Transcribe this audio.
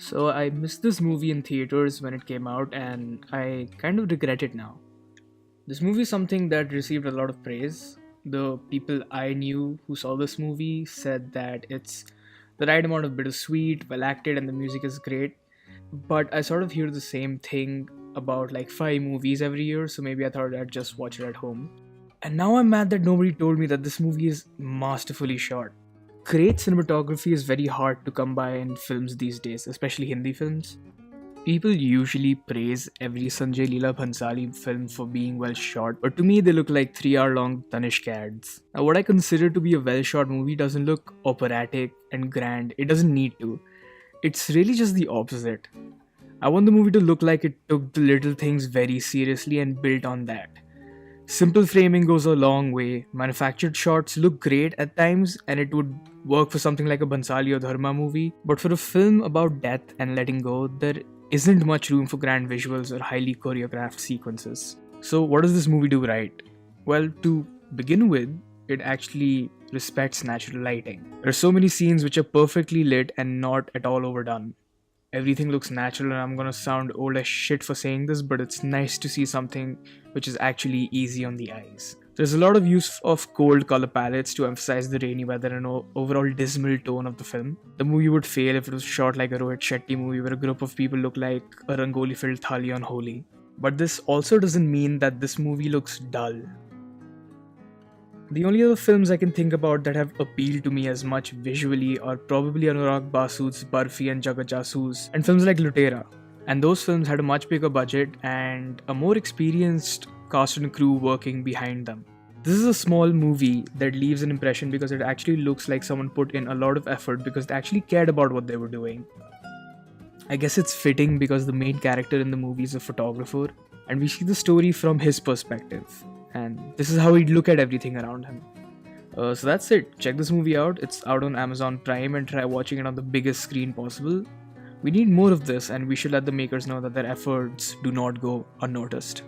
So I missed this movie in theaters when it came out, and I kind of regret it now. This movie is something that received a lot of praise. The people I knew who saw this movie said that it's the right amount of bittersweet, well acted, and the music is great. But I sort of hear the same thing about like five movies every year, so maybe I thought I'd just watch it at home. And now I'm mad that nobody told me that this movie is masterfully shot. Great cinematography is very hard to come by in films these days, especially Hindi films. People usually praise every Sanjay Leela Bhansali film for being well shot, but to me they look like 3 hour long Tanishq ads. Now, what I consider to be a well shot movie doesn't look operatic and grand, it doesn't need to. It's really just the opposite. I want the movie to look like it took the little things very seriously and built on that. Simple framing goes a long way. Manufactured shots look great at times, and it would work for something like a Bansali or Dharma movie. But for a film about death and letting go, there isn't much room for grand visuals or highly choreographed sequences. So, what does this movie do right? Well, to begin with, it actually respects natural lighting. There are so many scenes which are perfectly lit and not at all overdone. Everything looks natural, and I'm gonna sound old as shit for saying this, but it's nice to see something which is actually easy on the eyes. There's a lot of use of cold color palettes to emphasize the rainy weather and overall dismal tone of the film. The movie would fail if it was shot like a Rohit Shetty movie where a group of people look like a Rangoli filled thali on Holi. But this also doesn't mean that this movie looks dull. The only other films I can think about that have appealed to me as much visually are probably Anurag Basu's Barfi and Jagat Jasoos, and films like Lutera. And those films had a much bigger budget and a more experienced cast and crew working behind them. This is a small movie that leaves an impression because it actually looks like someone put in a lot of effort because they actually cared about what they were doing. I guess it's fitting because the main character in the movie is a photographer, and we see the story from his perspective. And this is how he'd look at everything around him. So that's it. Check this movie out. It's out on Amazon Prime and try watching it on the biggest screen possible. We need more of this, and we should let the makers know that their efforts do not go unnoticed.